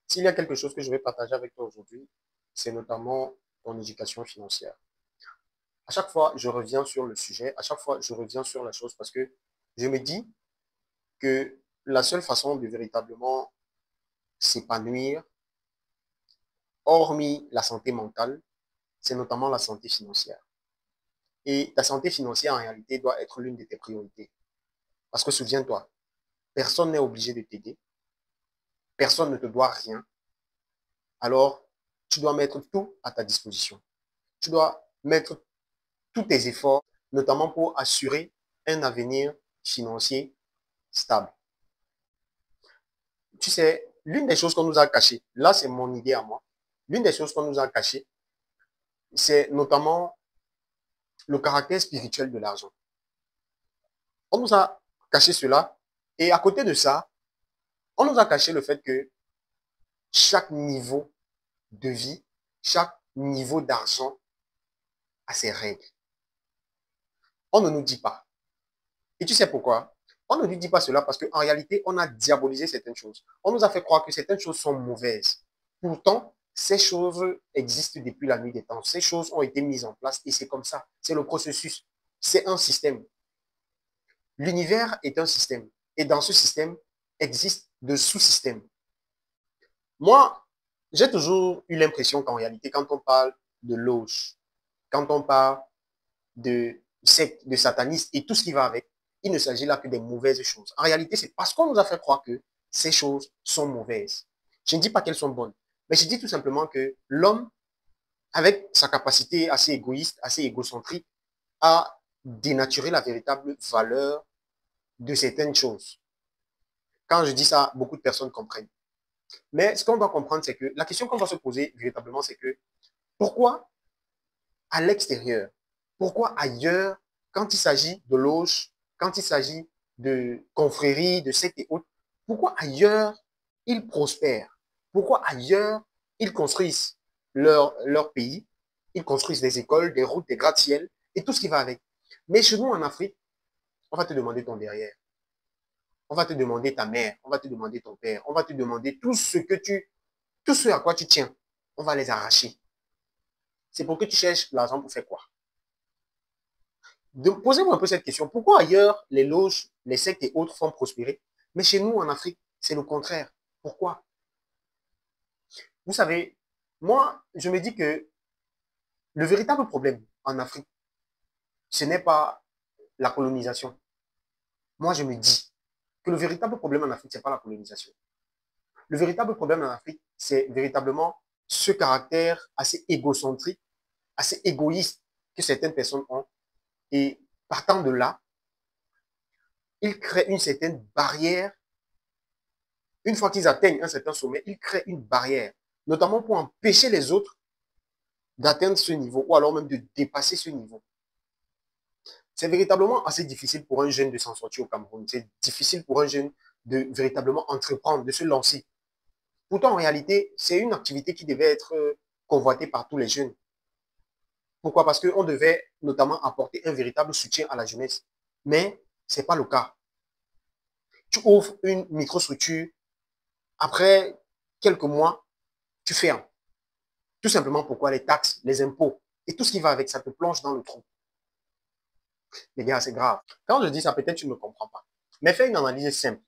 S'il y a quelque chose que je vais partager avec toi aujourd'hui, c'est notamment ton éducation financière. À chaque fois, je reviens sur le sujet, à chaque fois, je reviens sur la chose parce que je me dis que la seule façon de véritablement s'épanouir, hormis la santé mentale, c'est notamment la santé financière. Et ta santé financière, en réalité, doit être l'une de tes priorités. Parce que souviens-toi, personne n'est obligé de t'aider, personne ne te doit rien. Alors, tu dois mettre tout à ta disposition. Tu dois mettre tous tes efforts, notamment pour assurer un avenir financier stable. Tu sais, l'une des choses qu'on nous a cachées, là c'est mon idée à moi, l'une des choses qu'on nous a cachées, c'est notamment le caractère spirituel de l'argent. On nous a caché cela et à côté de ça, on nous a caché le fait que chaque niveau de vie, chaque niveau d'argent a ses règles. On ne nous dit pas. Et tu sais pourquoi? On ne lui dit pas cela parce qu'en réalité, on a diabolisé certaines choses. On nous a fait croire que certaines choses sont mauvaises. Pourtant, ces choses existent depuis la nuit des temps. Ces choses ont été mises en place et c'est comme ça. C'est le processus. C'est un système. L'univers est un système. Et dans ce système, existent de sous-systèmes. Moi, j'ai toujours eu l'impression qu'en réalité, quand on parle de loge, quand on parle de secte, de satanisme et tout ce qui va avec, il ne s'agit là que des mauvaises choses. En réalité, c'est parce qu'on nous a fait croire que ces choses sont mauvaises. Je ne dis pas qu'elles sont bonnes, mais je dis tout simplement que l'homme, avec sa capacité assez égoïste, assez égocentrique, a dénaturé la véritable valeur de certaines choses. Quand je dis ça, beaucoup de personnes comprennent. Mais ce qu'on doit comprendre, c'est que la question qu'on doit se poser véritablement, c'est que pourquoi à l'extérieur, pourquoi ailleurs, quand il s'agit de loges, quand il s'agit de confréries, de sectes et autres, pourquoi ailleurs ils prospèrent? Pourquoi ailleurs ils construisent leur pays, ils construisent des écoles, des routes, des gratte-ciel et tout ce qui va avec. Mais chez nous en Afrique, on va te demander ton derrière. On va te demander ta mère, on va te demander ton père, on va te demander tout ce à quoi tu tiens. On va les arracher. C'est pour que tu cherches l'argent pour faire quoi? Posez-moi un peu cette question. Pourquoi ailleurs, les loges, les sectes et autres font prospérer, mais chez nous, en Afrique, c'est le contraire? Pourquoi? Vous savez, moi, je me dis que le véritable problème en Afrique, ce n'est pas la colonisation. Moi, je me dis que le véritable problème en Afrique, ce n'est pas la colonisation. Le véritable problème en Afrique, c'est véritablement ce caractère assez égocentrique, assez égoïste que certaines personnes ont. Et partant de là, ils créent une certaine barrière. Une fois qu'ils atteignent un certain sommet, ils créent une barrière, notamment pour empêcher les autres d'atteindre ce niveau ou alors même de dépasser ce niveau. C'est véritablement assez difficile pour un jeune de s'en sortir au Cameroun. C'est difficile pour un jeune de véritablement entreprendre, de se lancer. Pourtant, en réalité, c'est une activité qui devait être convoitée par tous les jeunes. Pourquoi? Parce qu'on devait notamment apporter un véritable soutien à la jeunesse. Mais ce n'est pas le cas. Tu ouvres une microstructure, après quelques mois, tu fermes. Tout simplement pourquoi les taxes, les impôts et tout ce qui va avec ça te plonge dans le trou. Les gars, c'est grave. Quand je dis ça, peut-être tu ne me comprends pas. Mais fais une analyse simple.